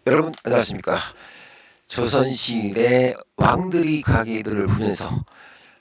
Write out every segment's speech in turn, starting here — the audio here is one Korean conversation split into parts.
여러분 안녕하십니까. 조선시대 왕들이 가계들을 보면서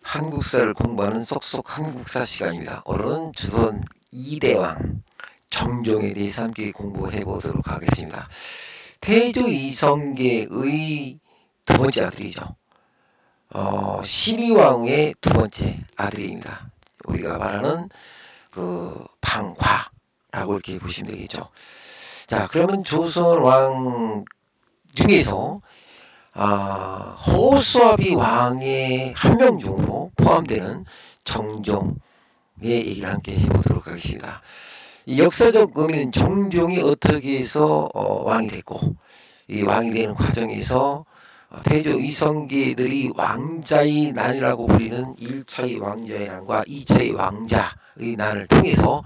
한국사를 공부하는 쏙쏙 한국사 시간입니다. 오늘은 조선 2대 왕 정종에 대해서 함께 공부해 보도록 하겠습니다. 태조 이성계의 두 번째 아들이죠. 신의왕의 두 번째 아들입니다. 우리가 말하는 그 방화라고 이렇게 보시면 되겠죠. 자, 그러면 조선 왕 중에서 호수아비 왕의 한 명 중으로 포함되는 정종의 얘기를 함께 해보도록 하겠습니다. 이 역사적 의미는 정종이 어떻게 해서 왕이 됐고, 이 왕이 되는 과정에서 태조 이성계들이 왕자의 난이라고 불리는 1차의 왕자의 난과 2차의 왕자의 난을 통해서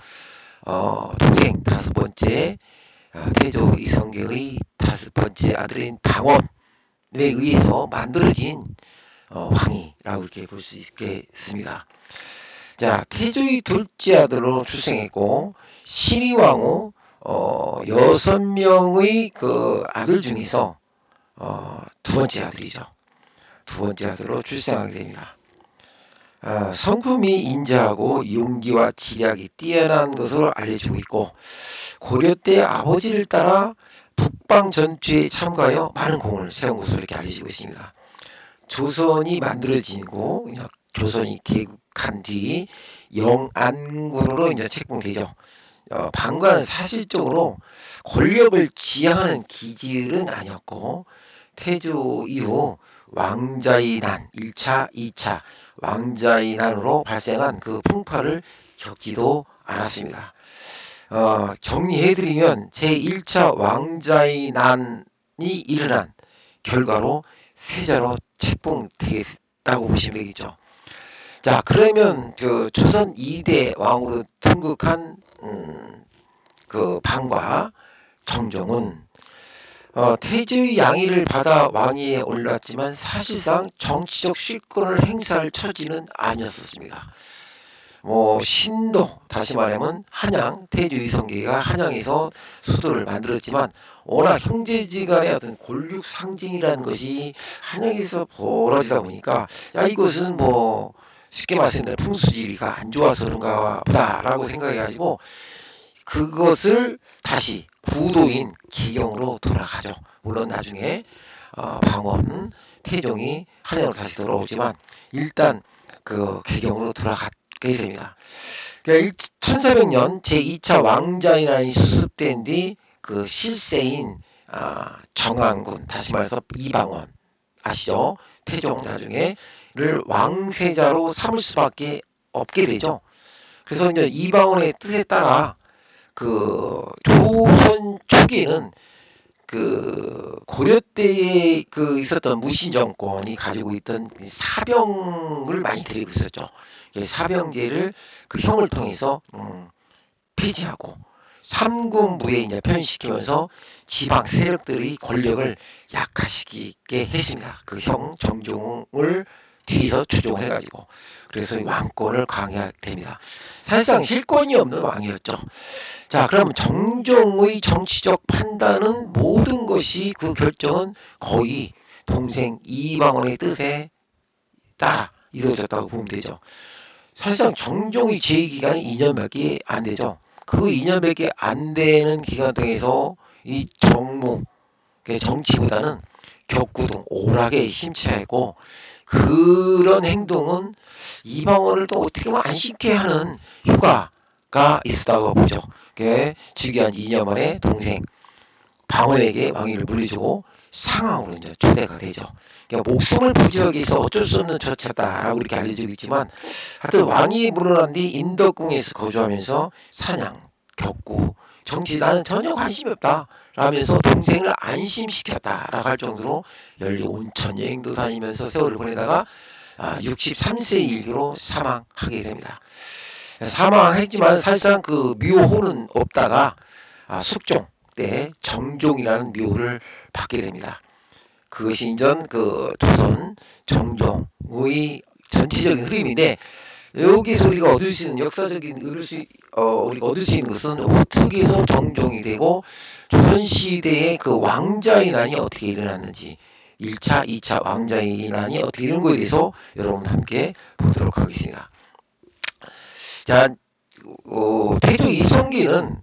동생 다섯 번째 태조 이성계의 다섯 번째 아들인 방원에 의해서 만들어진 왕이라고 이렇게 볼 수 있겠습니다. 자, 태조의 둘째 아들로 출생했고 신의왕후 6명의 그 아들 중에서 두 번째 아들이죠. 두 번째 아들로 출생하게 됩니다. 성품이 인자하고 용기와 지략이 뛰어난 것으로 알려지고 있고 고려 때 아버지를 따라 북방 전투에 참가하여 많은 공을 세운 것으로 이렇게 알려지고 있습니다. 조선이 만들어지고 조선이 개국한 뒤 영안군으로 이제 책봉되죠. 방과는 사실적으로 권력을 지향하는 기질은 아니었고 태조 이후 왕자의 난 1차, 2차 왕자의 난으로 발생한 그 풍파를 겪지도 않았습니다. 정리해드리면 제1차 왕자의 난이 일어난 결과로 세자로 책봉되겠다고 보시면 되겠죠. 자, 그러면 그 조선 2대 왕으로 등극한 그 방과 정종은 태조의 양해를 받아 왕위에 올랐지만 사실상 정치적 실권을 행사할 처지는 아니었습니다. 신도, 다시 말하면 한양, 태조 이성계가 한양에서 수도를 만들었지만 워낙 형제지간의 어떤 권력 상징이라는 것이 한양에서 벌어지다 보니까 이것은 쉽게 말씀드리면 풍수지리가 안 좋아서 그런가 보다라고 생각해가지고 그것을 다시 구도인 기경으로 돌아가죠. 물론 나중에 방원, 태종이 한양으로 다시 돌아오지만 일단 그 기경으로 돌아가게 됩니다. 1400년 제2차 왕자의 난이 수습된 뒤 그 실세인 정안군, 다시 말해서 이방원 아시죠? 태종 나중에를 왕세자로 삼을 수밖에 없게 되죠. 그래서 이제 이방원의 뜻에 따라 그 조선 초기에는 그 고려 때에 그 있었던 무신 정권이 가지고 있던 사병을 많이 데리고 있었죠. 사병제를 그 형을 통해서 폐지하고 삼군부에 이제 편시키면서 지방 세력들의 권력을 약화시키게 했습니다. 그 형 정종을 뒤에서 추종을 해가지고 그래서 왕권을 강화하게 됩니다. 사실상 실권이 없는 왕이었죠. 자, 그럼 정종의 정치적 판단은 모든 것이 그 결정은 거의 동생 이방원의 뜻에 따라 이루어졌다고 보면 되죠. 사실상 정종의 재위기간이 2년밖에 안 되죠. 그 2년밖에 안 되는 기간 동에서 이 정무, 정치보다는 격구 등 오락에 심취하고 그런 행동은 이방원을 또 어떻게 보면 안심케 하는 효과가 있었다고 보죠. 즉위한 2년 만에 동생 방원에게 왕위를 물려주고 상황으로 이제 초대가 되죠. 목숨을 부지하기 위해서 어쩔 수 없는 조치였다라고 이렇게 알려지고 있지만, 하여튼 왕이 물러난 뒤 인덕궁에서 거주하면서 사냥, 격구, 정치 나는 전혀 관심이 없다 라면서 동생을 안심시켰다라고 할 정도로 연리 온천 여행도 다니면서 세월을 보내다가 63세 일기로 사망하게 됩니다. 사망했지만 사실상 그 묘호는 없다가 숙종 때 정종이라는 묘를 받게 됩니다. 그것이 인전 그 조선 정종의 전체적인 흐름인데 여기서 우리가 얻을 수 있는 역사적인 우리가 얻을 수 있는 것은 어떻게 해서 정종이 되고 조선시대의 그 왕자의 난이 어떻게 일어났는지 1차, 2차 왕자의 난이 어떻게 이런 거에 대해서 여러분 함께 보도록 하겠습니다. 자, 태조 이성계는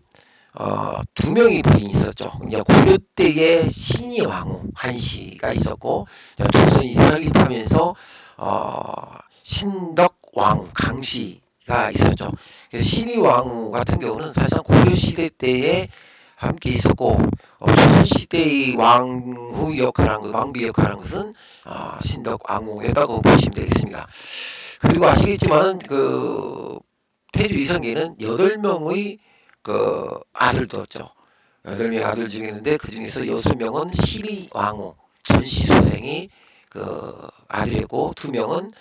두 명의 부인이 있었죠. 고려 때의 신이 왕후 한씨가 있었고 조선이 설립하면서 신덕 왕후 강씨가 있었죠. 그래서 신의 왕후 같은 경우는 사실상 고려 시대 때에 함께 있었고 조선 시대의 왕후 역할한 왕비 역할한 것은 신덕 왕후였다고 보시면 되겠습니다. 그리고 아시겠지만 그 태조 이성계는 8명의 그 아들 뒀죠. 8명의 아들 중에 있는데 그 중에서 6명은 신의 왕후 전시수생이 그 아들이었고 2명은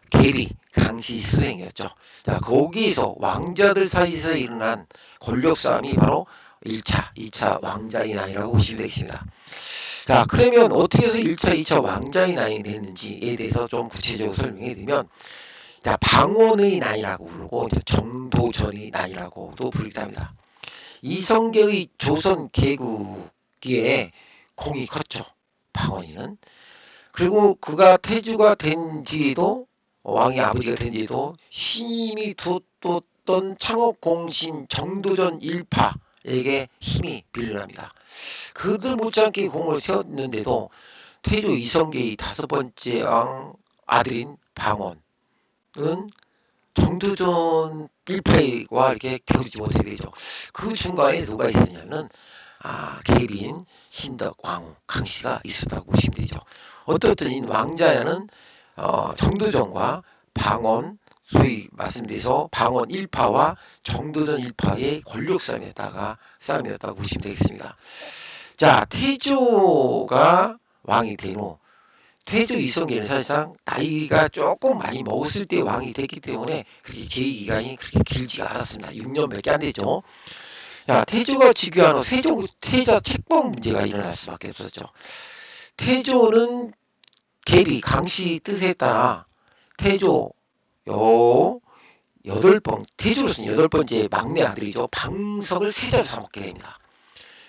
계비 강씨 수행이었죠. 자, 거기서 왕자들 사이에서 일어난 권력 싸움이 바로 1차, 2차 왕자의 난이라고 보시면 되겠습니다. 자, 그러면 어떻게 해서 1차, 2차 왕자의 난이 됐는지에 대해서 좀 구체적으로 설명해 드리면 자, 방원의 난이라고 부르고 정도전의 난이라고도 부르기도 합니다. 이성계의 조선 개국기에 공이 컸죠. 방원이는. 그리고 그가 태주가 된 뒤에도 왕의 아버지가 된 뒤에도 신임이 뒀던 창업공신 정도전 일파에게 힘이 빌려납니다. 그들 못지않게 공을 세웠는데도 태조 이성계의 5번째 왕 아들인 방원은 정도전 일파와 이렇게 겨루지 못하게 되죠. 그 중간에 누가 있었냐면 계비인 신덕 왕후 강씨가 있었다고 보시면 되죠. 어떻든 이 왕자는 정도전과 방원 소위 말씀드려서 방원 일파와 정도전 일파의 권력 싸움이었다고 보시면 되겠습니다. 자, 태조가 왕이 된 후 태조 이성계는 사실상 나이가 조금 많이 먹었을 때 왕이 됐기 때문에 그렇게 재위기간이 그렇게 길지가 않았습니다. 6년밖에 안 되죠. 자, 태조가 즉위한 후 세자 책봉 문제가 일어날 수밖에 없었죠. 태조는 계비 강씨 뜻에 따라 태조로서는 8번째 막내 아들이죠. 방석을 세자로 삼게 됩니다.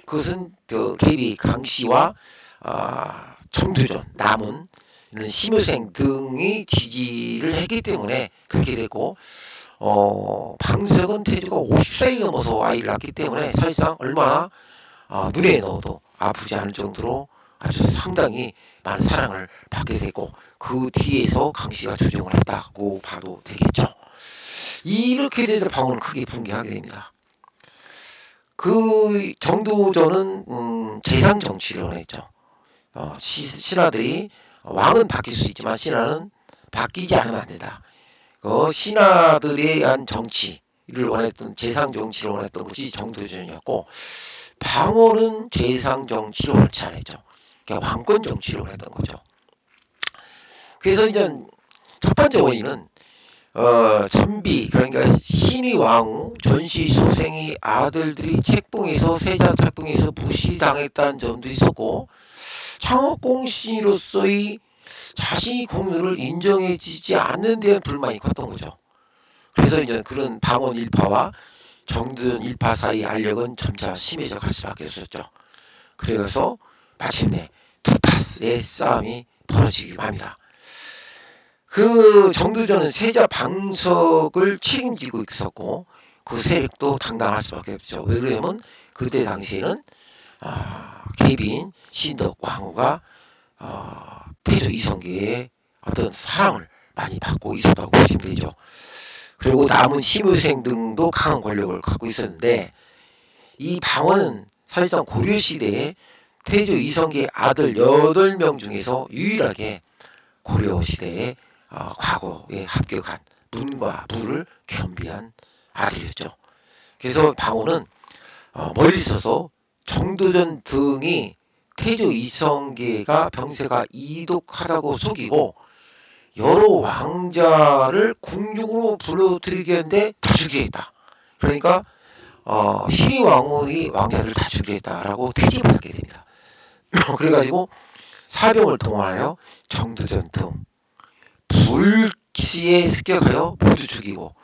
그것은 계비 강씨와 정두전, 남은 심효생 등이 지지를 했기 때문에 그렇게 되고 방석은 태조가 50살이 넘어서 아이를 낳기 때문에 사실상 얼마나 눈에 넣어도 아프지 않을 정도로 아주 상당히 많은 사랑을 받게 되고 그 뒤에서 강씨가 조정을 했다고 봐도 되겠죠. 이렇게 되자 방언은 크게 붕괴하게 됩니다. 그 정도전은 재상 정치를 원했죠. 신하들이 왕은 바뀔 수 있지만 신하는 바뀌지 않으면 안 된다. 신하들에 의한 정치를 원했던 재상 정치를 원했던 것이 정도전이었고 방언은 재상 정치를 원치 않았죠. 그러니까 왕권 정치를 원했던 거죠. 그래서 이제 첫 번째 원인은 전비 그러니까 신의 왕후 전시수생의 아들들이 책봉에서 세자 책봉에서 무시당했다는 점도 있었고 창업공신으로서의 자신이 공로를 인정해주지 않는 데는 불만이 컸던 거죠. 그래서 이제 그런 방원 일파와 정든 일파 사이 알력은 점차 심해져 갈 수밖에 없었죠. 그래서 마침내 두 파의 싸움이 벌어지기로 합니다. 그 정두전은 세자 방석을 책임지고 있었고 그 세력도 당당할 수밖에 없죠. 왜 그러냐면 그때 당시에는 계비인 신덕 왕후가 태조 이성계의 어떤 사랑을 많이 받고 있었다고 보시면 되죠. 그리고 남은 심효생 등도 강한 권력을 갖고 있었는데 이 방원은 사실상 고려시대에 태조 이성계의 아들 8명 중에서 유일하게 고려시대에 과거에 합격한 문과 부를 겸비한 아들이었죠. 그래서 방원은 멀리 있어서 정도전 등이 태조 이성계가 병세가 이독하다고 속이고 여러 왕자를 궁중으로 불러들이겠는데 다 죽이겠다. 그러니까 신의 왕후의 왕자들을 다 죽이겠다라고 퇴직을 하게 됩니다. 그래가지고 사병을 동원하여 정도전 등 시에 습격하여 모두 죽이고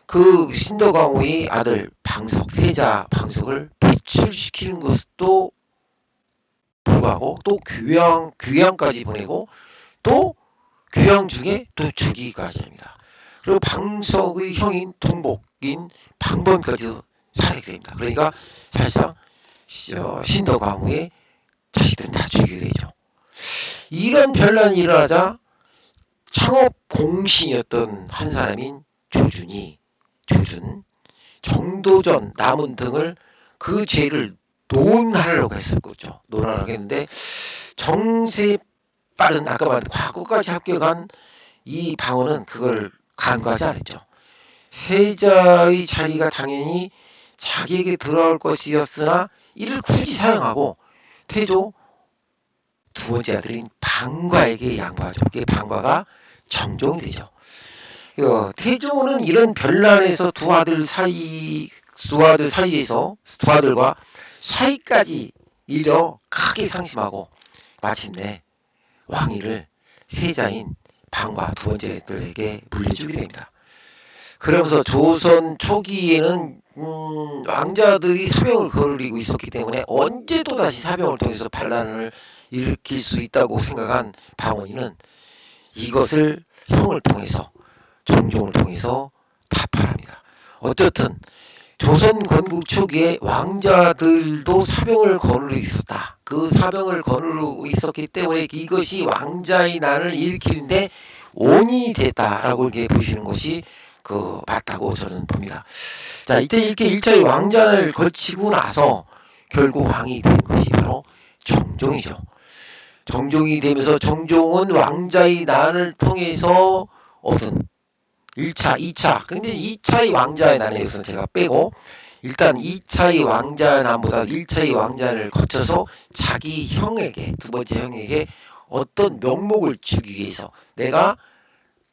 그 신덕왕후의 아들 방석 세자 방석을 배출시키는 것도 불구하고 또 귀양까지 보내고 또 귀양 중에 또 죽이기까지 합니다. 그리고 방석의 형인 동복인 방번까지도 살해가 됩니다. 그러니까 사실상 신덕왕후의 자식들은 다 죽이게 되죠. 이런 변란이 일어나자 창업 공신이었던 한 사람인 조준, 정도전, 남은 등을 그 죄를 논하려고 했었죠. 논하려고 했는데 정세 빠른 아까 말한 과거까지 합격한 이 방언은 그걸 간과하지 않았죠. 세자의 자리가 당연히 자기에게 돌아올 것이었으나 이를 굳이 사용하고 태조 두 번째 아들인 방과에게 양보하죠. 그게 방과가 정종이 되죠. 태조는 이런 변란에서 두 아들과 사이까지 일려 크게 상심하고 마침내 왕위를 세자인 방과 두 번째 아들에게 물려주게 됩니다. 그러면서 조선 초기에는 왕자들이 사병을 거르고 있었기 때문에 언제 또다시 사병을 통해서 반란을 일으킬 수 있다고 생각한 방원이는 이것을 형을 통해서 정종을 통해서 타파합니다. 어쨌든 조선 건국 초기에 왕자들도 사병을 거느리고 있었다. 그 사병을 거느리고 있었기 때문에 이것이 왕자의 난을 일으키는데 원인이 됐다라고 이렇게 보시는 것이 맞다고 저는 봅니다. 자, 이때 이렇게 1차의 왕자를 걸치고 나서 결국 왕이 된 것이 바로 정종이죠. 정종이 되면서 정종은 왕자의 난을 통해서 얻은 1차, 2차. 근데 2차의 왕자의 난에 대해서는 제가 빼고 일단 2차의 왕자의 난보다 1차의 왕자를 거쳐서 자기 형에게, 두 번째 형에게 어떤 명목을 주기 위해서 내가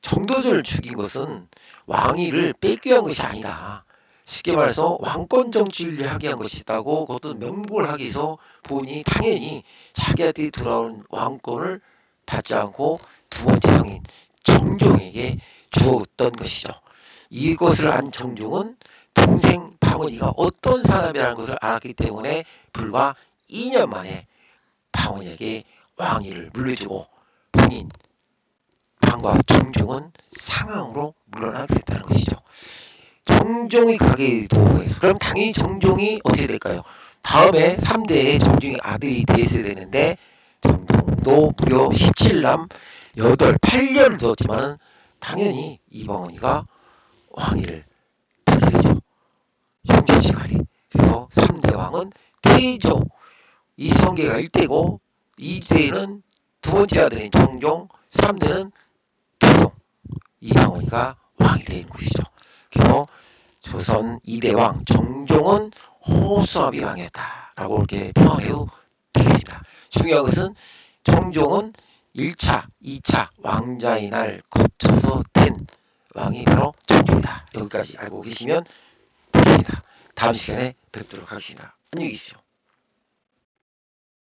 정도전을 죽인 것은 왕위를 뺏기 위한 것이 아니다. 쉽게 말해서 왕권 정치를 하게 한 것이다고 그것도 명복을 하기 위해서 본인이 당연히 자기한테 돌아온 왕권을 받지 않고 두 번째 형인 정종에게 주었던 것이죠. 이것을 안 정종은 동생 방원이가 어떤 사람이라는 것을 알았기 때문에 불과 2년 만에 방원에게 왕위를 물려주고 본인 방과 정종은 상황으로 물러나게 됐다는 것이죠. 정종이 가게 도해서 그럼 당연히 정종이 어떻게 될까요? 다음에 3대의 정종의 아들이 되었어야 되는데 정종도 무려 17남 8년을 두었지만 당연히 이방원이가 왕위를 받게 되죠. 형제지간에. 그래서 3대 왕은 태조, 이성계가 1대고 2대는 두 번째 아들인 정종, 3대는 태종, 이방원이가 왕이 된 것이죠. 그래서 조선 2대 왕 정종은 호수아비 왕이었다 라고 이렇게 표현해도 되겠습니다. 중요한 것은 정종은 1차, 2차 왕자의 날 거쳐서 된 왕이 바로 정종이다. 여기까지 알고 계시면 되겠습니다. 다음 시간에 뵙도록 하겠습니다. 안녕히 계십시오.